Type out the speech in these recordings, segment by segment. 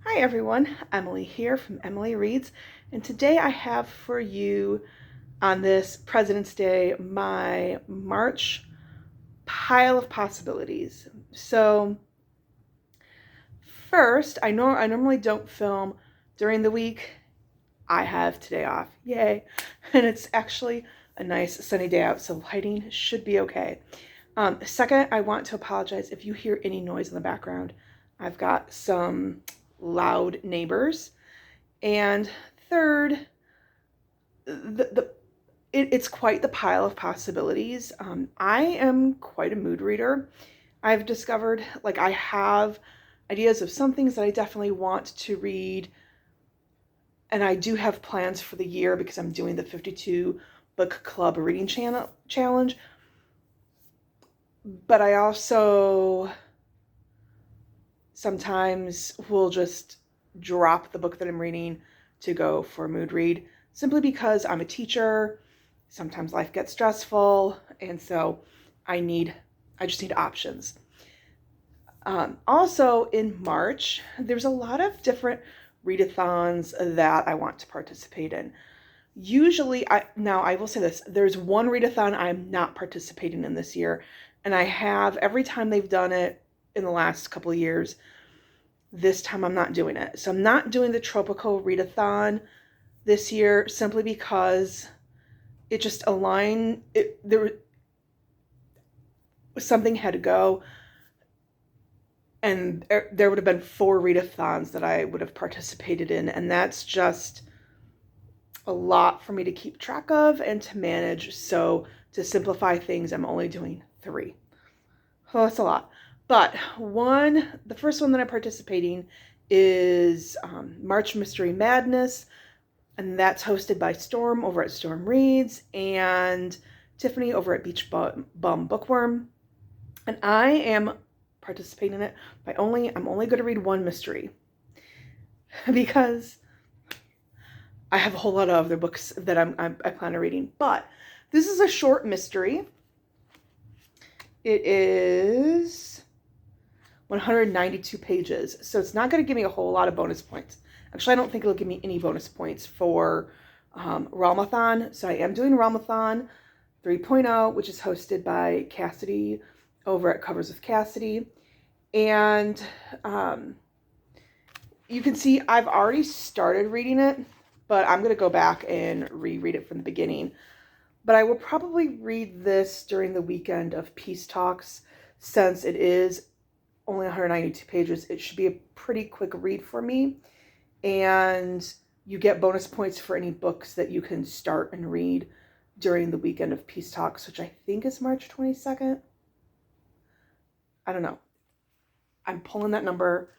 Hi everyone, Emily here from Emily Reads, and today I have for you on this President's Day my March pile of possibilities. So first, I normally don't film during the week. I have today off, yay, and it's actually a nice sunny day out, so lighting should be okay. Second, I want to apologize if you hear any noise in the background. I've got some loud neighbors. And third, it's quite the pile of possibilities. I am quite a mood reader. I've discovered I have ideas of some things that I definitely want to read, and I do have plans for the year because I'm doing the 52 book club reading challenge. But I also sometimes will just drop the book that I'm reading to go for a mood read simply because I'm a teacher. Sometimes life gets stressful, and so I just need options. Also in March, there's a lot of different readathons that I want to participate in. Usually, I will say this, there's one readathon I'm not participating in this year, and I have every time they've done it in the last couple of years. This time I'm not doing it. So I'm not doing the Tropical Readathon this year simply because it just aligned. Something had to go, and there would have been 4 readathons that I would have participated in, and that's just a lot for me to keep track of and to manage. So to simplify things, I'm only doing 3. Well, that's a lot. But the first one that I'm participating is March Mystery Madness, and that's hosted by Storm over at Storm Reads and Tiffany over at Beach Bum Bookworm. And I am participating in it I'm only going to read one mystery because I have a whole lot of other books that I plan on reading. But this is a short mystery. It is 192 pages, so it's not going to give me a whole lot of bonus points. Actually, I don't think it'll give me any bonus points for Realmathon. So I am doing Realmathon 3.0, which is hosted by Cassidy over at Covers with Cassidy. And you can see I've already started reading it, but I'm going to go back and reread it from the beginning. But I will probably read this during the weekend of Peace Talks, since it is only 192 pages. It should be a pretty quick read for me. And you get bonus points for any books that you can start and read during the weekend of Peace Talks, which I think is March 22nd. I don't know. I'm pulling that number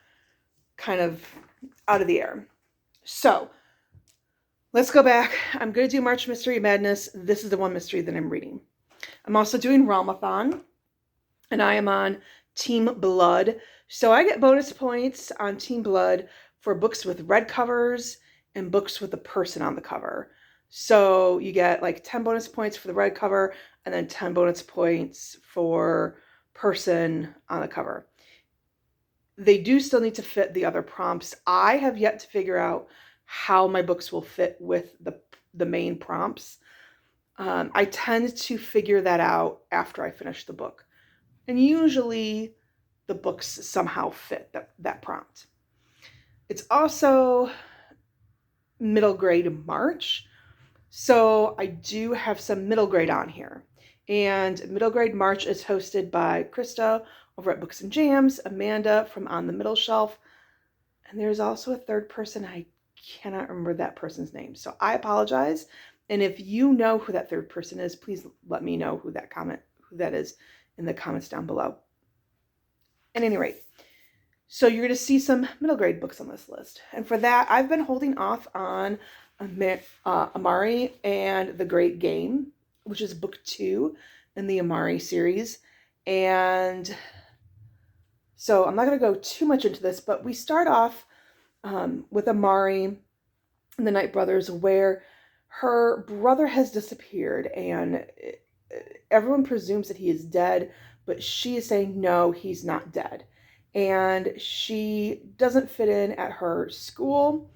kind of out of the air. So let's go back. I'm going to do March Mystery Madness. This is the one mystery that I'm reading. I'm also doing Realmathon, and I am on Team Blood. So I get bonus points on Team Blood for books with red covers and books with a person on the cover. So you get 10 bonus points for the red cover and then 10 bonus points for person on the cover. They do still need to fit the other prompts. I have yet to figure out how my books will fit with the main prompts. I tend to figure that out after I finish the book. And usually the books somehow fit that prompt. It's also middle grade March, so I do have some middle grade on here. And middle grade March is hosted by Krista over at Books and Jams, Amanda from On the Middle Shelf, and there's also a third person. I cannot remember that person's name, so I apologize. And if you know who that third person is, please let me know who that is in the comments down below. At any rate, so you're going to see some middle grade books on this list. And for that, I've been holding off on Amari and the Great Game, which is book 2 in the Amari series. And so I'm not going to go too much into this, but we start off with Amari and the Night Brothers, where her brother has disappeared, and everyone presumes that he is dead, but she is saying, no, he's not dead. and she doesn't fit in at her school.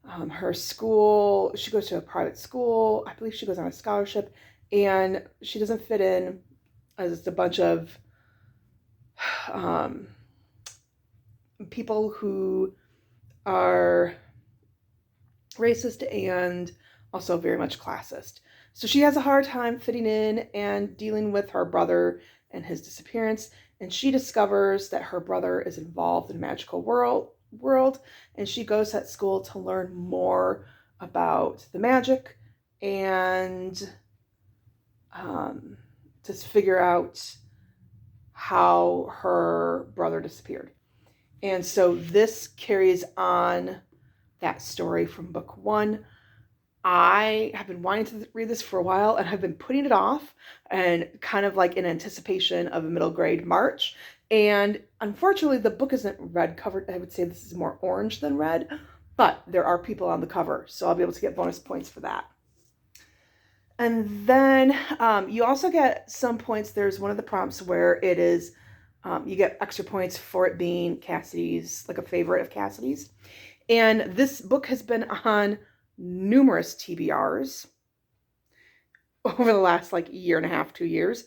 She goes to a private school. I believe she goes on a scholarship, and she doesn't fit in as it's a bunch of um, people who are racist and also very much classist. So she has a hard time fitting in and dealing with her brother and his disappearance. And she discovers that her brother is involved in a magical world, and she goes to that school to learn more about the magic and to figure out how her brother disappeared. And so this carries on that story from book one. I have been wanting to read this for a while and have been putting it off and kind of like in anticipation of a middle grade March. And unfortunately, the book isn't red covered. I would say this is more orange than red, but there are people on the cover, so I'll be able to get bonus points for that. And then you also get some points. There's one of the prompts where it is, you get extra points for it being Cassidy's, like a favorite of Cassidy's. And this book has been on numerous TBRs over the last like year and a half, 2 years.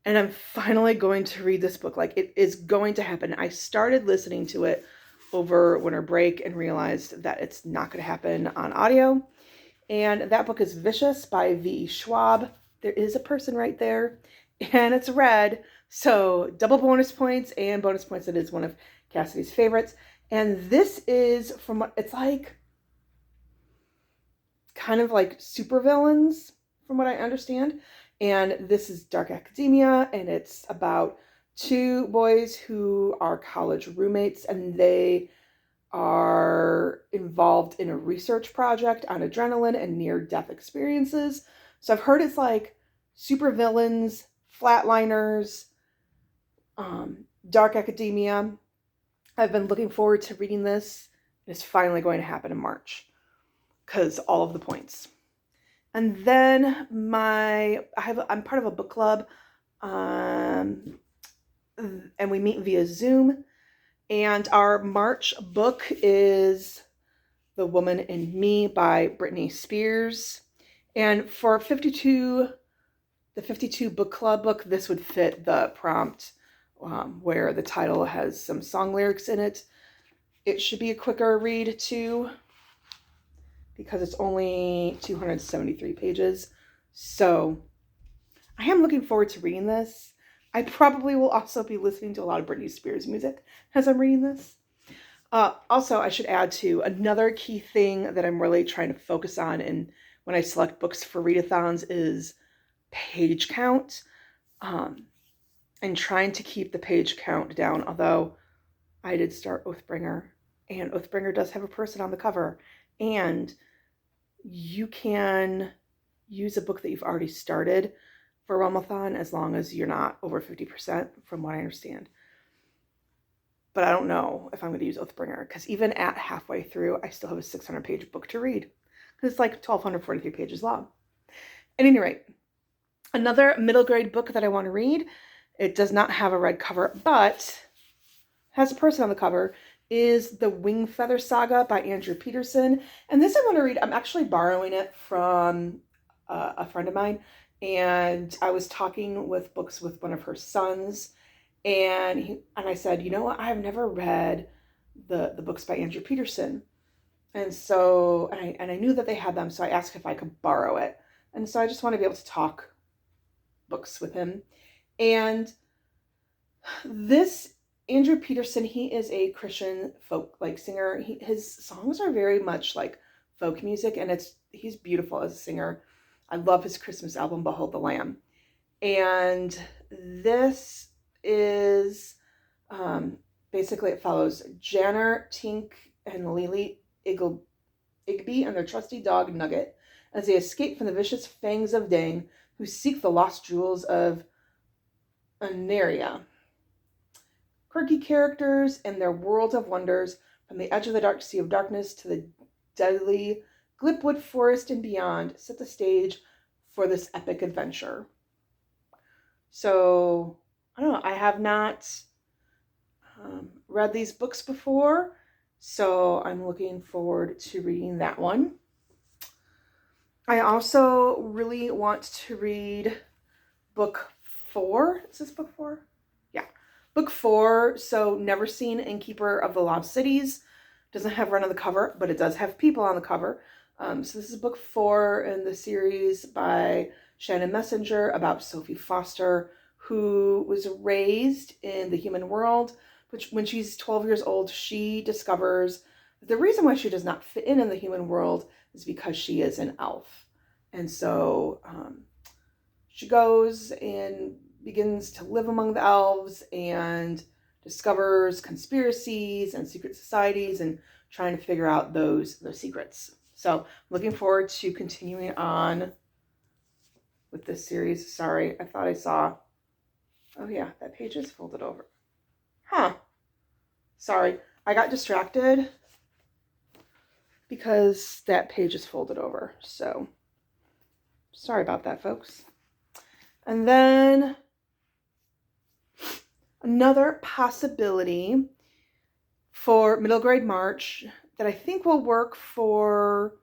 And I'm finally going to read this book. Like, it is going to happen. I started listening to it over winter break and realized that it's not going to happen on audio. And that book is Vicious by V.E. Schwab. There is a person right there, and it's red. So double bonus points and bonus points. It is one of Cassidy's favorites. And this is from what it's like, kind of like supervillains from what I understand. And this is Dark Academia, and it's about two boys who are college roommates, and they are involved in a research project on adrenaline and near-death experiences. So I've heard it's like supervillains, flatliners, Dark Academia. I've been looking forward to reading this. It's finally going to happen in March because all of the points. And then I'm part of a book club, and we meet via Zoom. And our March book is The Woman in Me by Britney Spears. And for the 52 book club book, this would fit the prompt where the title has some song lyrics in it. It should be a quicker read too, because it's only 273 pages. So I am looking forward to reading this. I probably will also be listening to a lot of Britney Spears music as I'm reading this. Also, I should add to another key thing that I'm really trying to focus on when I select books for readathons is page count, and trying to keep the page count down. Although I did start Oathbringer, and Oathbringer does have a person on the cover, and you can use a book that you've already started for Realmathon as long as you're not over 50%, from what I understand. But I don't know if I'm going to use Oathbringer, because even at halfway through, I still have a 600-page book to read, because it's like 1,243 pages long. At any rate, another middle grade book that I want to read, it does not have a red cover, but has a person on the cover, is The Wingfeather Saga by Andrew Peterson. And this I want to read. I'm actually borrowing it from a friend of mine, and I was talking with books with one of her sons, and I said, you know what, I've never read the books by Andrew Peterson. And so, and I knew that they had them, so I asked if I could borrow it. And so I just want to be able to talk books with him. And this Andrew Peterson, he is a Christian folk singer. His songs are very much like folk music, and he's beautiful as a singer. I love his Christmas album, Behold the Lamb. And this is basically, it follows Janner, Tink, and Lily Igby and their trusty dog Nugget as they escape from the vicious fangs of Dane, who seek the lost jewels of Aneria. Quirky characters and their world of wonders, from the edge of the dark sea of darkness to the deadly Glipwood Forest and beyond, set the stage for this epic adventure. So, I don't know, I have not read these books before, so I'm looking forward to reading that one. I also really want to read book 4. Is this book 4? Yeah. Book 4, so Never Seen Innkeeper of the Lost Cities. Doesn't have Ren on the cover, but it does have people on the cover. So this is book 4 in the series by Shannon Messenger about Sophie Foster, who was raised in the human world, but when she's 12 years old, she discovers that the reason why she does not fit in the human world is because she is an elf. And so she goes and begins to live among the elves and discovers conspiracies and secret societies and trying to figure out those secrets. So looking forward to continuing on with this series. Sorry, I thought I saw, oh yeah, that page is folded over. Huh. Sorry, I got distracted because that page is folded over. So sorry about that, folks. And then another possibility for middle grade March that I think will work for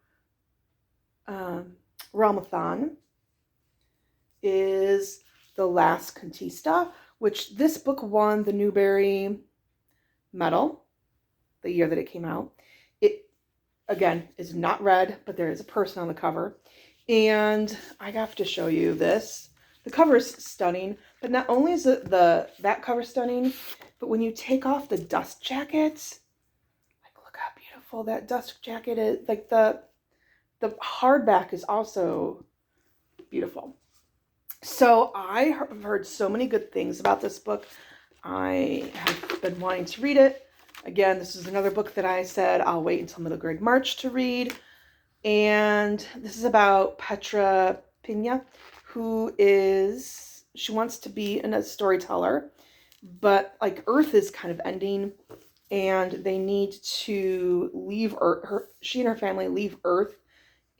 Realmathon is The Last Contista, which this book won the Newbery Medal the year that it came out. It, again, is not read, but there is a person on the cover. And I have to show you this. The cover is stunning, but not only is it that cover stunning, but when you take off the dust jacket, like look how beautiful that dust jacket is. Like the hardback is also beautiful. So I have heard so many good things about this book. I have been wanting to read it. Again, this is another book that I said I'll wait until middle grade March to read. And this is about Petra Pina, who she wants to be a storyteller, but like Earth is kind of ending and they need to leave Earth. She and her family leave Earth,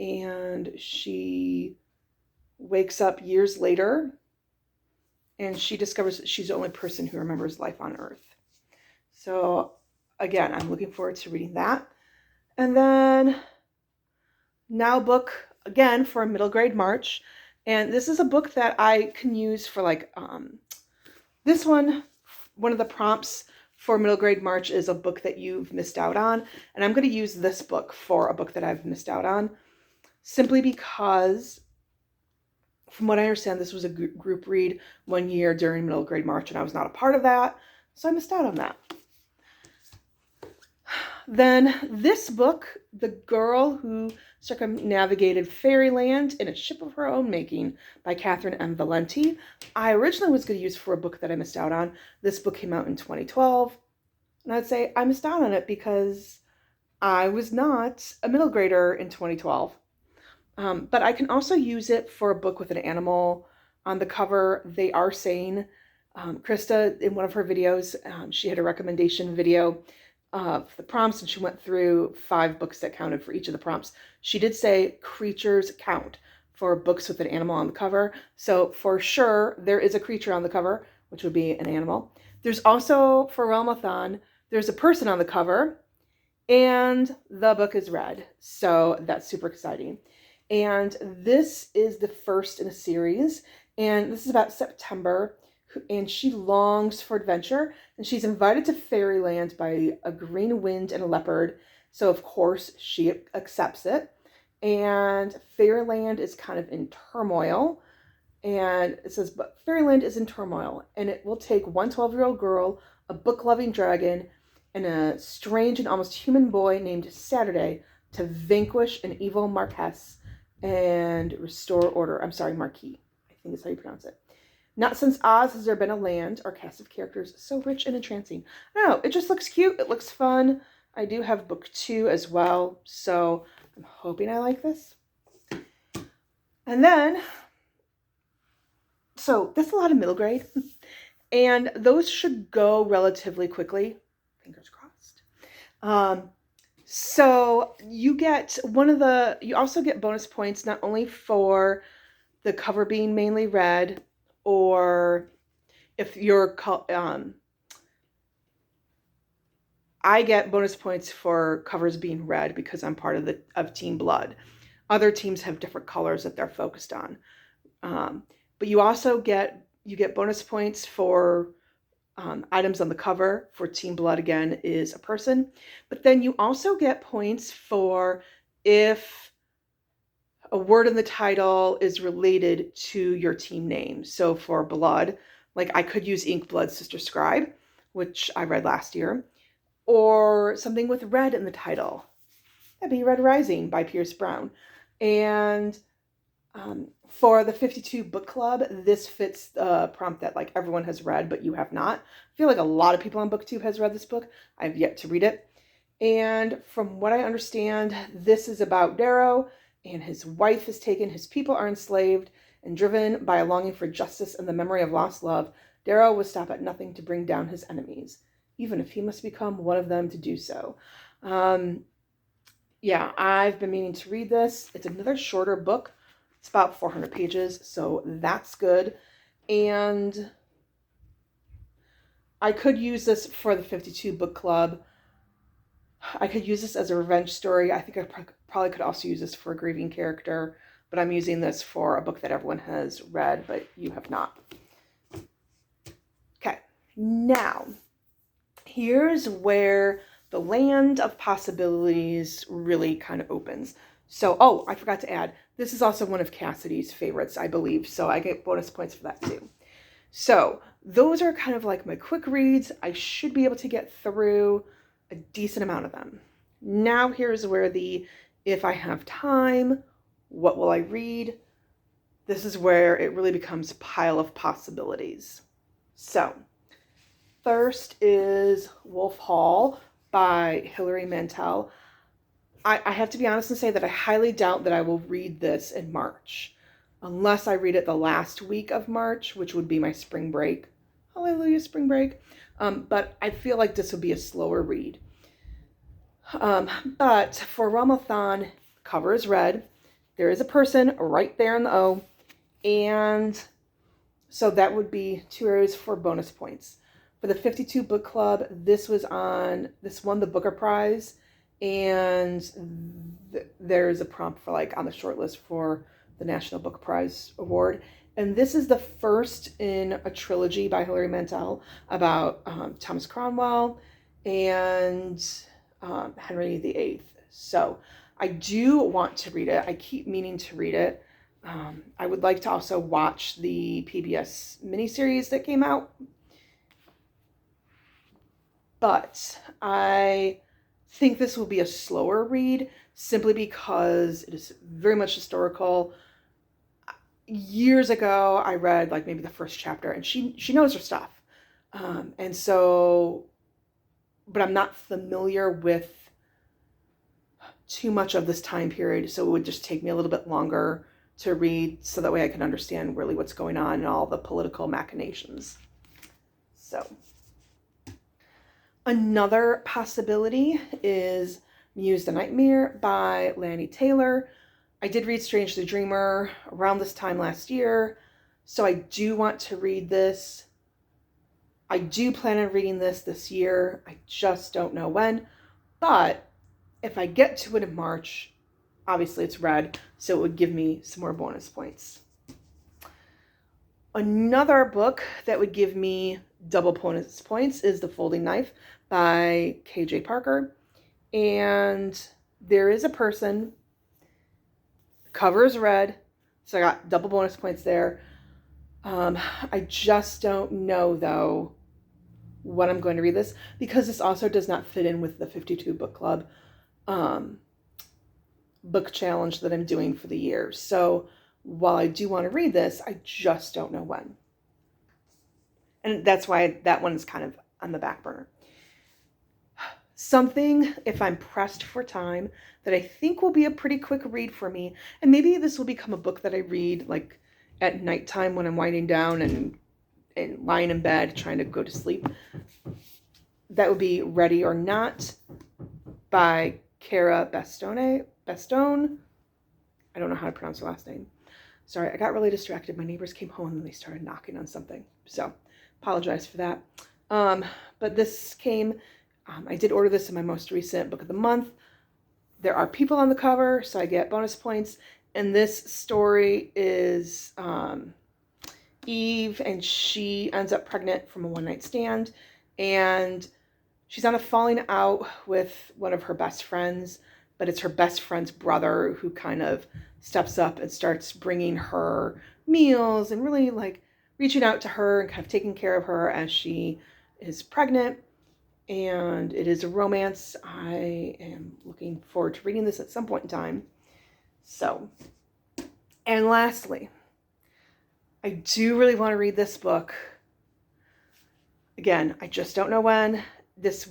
and she wakes up years later and she discovers that she's the only person who remembers life on Earth. So again, I'm looking forward to reading that. And then now book again for middle grade March. And this is a book that I can use for like, this one of the prompts for middle grade March is a book that you've missed out on. And I'm going to use this book for a book that I've missed out on, simply because from what I understand, this was a group read one year during middle grade March, and I was not a part of that. So I missed out on that. Then this book, The Girl Who Circumnavigated Fairyland in a Ship of Her Own Making by Catherine M. Valenti. I originally was going to use for a book that I missed out on. This book came out in 2012. And I'd say I missed out on it because I was not a middle grader in 2012. But I can also use it for a book with an animal on the cover. They are saying, Krista, in one of her videos, she had a recommendation video of the prompts, and she went through 5 books that counted for each of the prompts. She did say creatures count for books with an animal on the cover. So for sure, there is a creature on the cover, which would be an animal. There's also, for Realmathon, there's a person on the cover, and the book is red. So that's super exciting. And this is the first in a series, and this is about September, and she longs for adventure, and she's invited to Fairyland by a green wind and a leopard. So of course she accepts it, and Fairyland is kind of in turmoil. And it says, but Fairyland is in turmoil, and it will take one 12-year-old girl, a book-loving dragon, and a strange and almost human boy named Saturday to vanquish an evil Marquess and restore order. I'm sorry, Marquis, I think is how you pronounce it. Not since Oz has there been a land or cast of characters so rich and entrancing. I don't know, it just looks cute. It looks fun. I do have book 2 as well, so I'm hoping I like this. And then, so that's a lot of middle grade. And those should go relatively quickly. Fingers crossed. So you get you also get bonus points not only for the cover being mainly red, or if you're I get bonus points for covers being red because I'm part of Team Blood. Other teams have different colors that they're focused on. But you also get bonus points for items on the cover. For Team Blood, again, is a person. But then you also get points for if a word in the title is related to your team name. So for Blood, like I could use Inkblood Sister Scribe, which I read last year, or something with red in the title. That'd be Red Rising by Pierce Brown. And for the 52 book club, this fits the prompt that like everyone has read, but you have not. I feel like a lot of people on BookTube has read this book. I've yet to read it. And from what I understand, this is about Darrow, and his wife is taken, his people are enslaved, and driven by a longing for justice and the memory of lost love, Darrow will stop at nothing to bring down his enemies, even if he must become one of them to do so. Yeah, I've been meaning to read this. It's another shorter book. It's about 400 pages, so that's good. And I could use this for the 52 book club. I could use this as a revenge story. I think I probably could also use this for a grieving character, but I'm using this for a book that everyone has read, but you have not. Okay, now, here's where the land of possibilities really kind of opens. So, oh, I forgot to add, this is also one of Cassidy's favorites, I believe, so I get bonus points for that too. So, those are kind of like my quick reads. I should be able to get through a decent amount of them. Now here's where if I have time, what will I read? This is where it really becomes pile of possibilities. So, first is Wolf Hall by Hilary Mantel. I have to be honest and say that I highly doubt that I will read this in March, unless I read it the last week of March, which would be my spring break. Hallelujah, spring break. But I feel like this would be a slower read. But for Realm-a-thon, cover is red. There is a person right there in the O. And so that would be 2 areas for bonus points. For the 52 book club, this won the Booker Prize. And there's a prompt for like on the short list for the National Book Prize Award. And this is the first in a trilogy by Hilary Mantel about Thomas Cromwell and Henry VIII. So I do want to read it. I keep meaning to read it. I would like to also watch the PBS miniseries that came out. But I think this will be a slower read simply because it is very much historical. Years ago, I read like maybe the first chapter, and she knows her stuff. And so, but I'm not familiar with too much of this time period, so it would just take me a little bit longer to read so that way I can understand really what's going on and all the political machinations. So, another possibility is Muse the Nightmare by Lanny Taylor. I did read Strange the Dreamer around this time last year, so I do want to read this. I do plan on reading this year. I just don't know when. But if I get to it in March, obviously it's red, so it would give me some more bonus points. Another book that would give me double bonus points is The Folding Knife by K.J. Parker. And there is a person. The cover is red, so I got double bonus points there. I just don't know, though, when I'm going to read this, because this also does not fit in with the 52 book club book challenge that I'm doing for the year. So while I do want to read this, I just don't know when. And that's why that one's kind of on the back burner. Something, if I'm pressed for time, that I think will be a pretty quick read for me, and maybe this will become a book that I read like at nighttime when I'm winding down and lying in bed trying to go to sleep. That would be Ready or Not by Cara Bastone. I don't know how to pronounce her last name. Sorry, I got really distracted. My neighbors came home and they started knocking on something. So, apologize for that. But this came I did order this in my most recent book of the month. There are people on the cover, so I get bonus points. And this story is Eve, and she ends up pregnant from a one-night stand. And she's on a falling out with one of her best friends, but it's her best friend's brother who kind of steps up and starts bringing her meals and really like reaching out to her and kind of taking care of her as she is pregnant. And it is a romance. I am looking forward to reading this at some point in time. So, and lastly, I do really want to read this book. Again, I just don't know when. This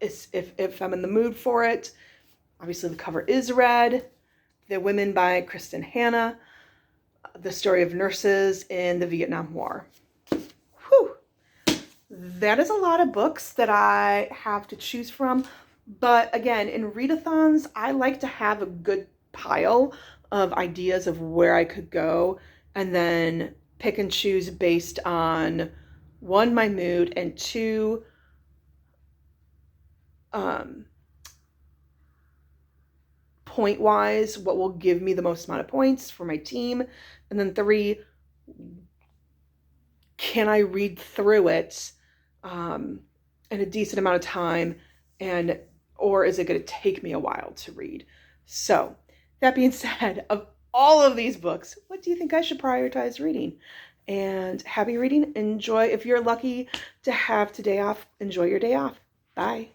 is if I'm in the mood for it. Obviously, the cover is red. The Women by Kristen Hanna. The story of nurses in the Vietnam War. Whew. That is a lot of books that I have to choose from. But again, in readathons, I like to have a good pile of ideas of where I could go and then pick and choose based on, one, my mood, and two, point-wise, what will give me the most amount of points for my team, and then three, can I read through it in a decent amount of time, and or is it going to take me a while to read? So that being said, of all of these books, what do you think I should prioritize reading? And happy reading. Enjoy. If you're lucky to have today off, enjoy your day off. Bye.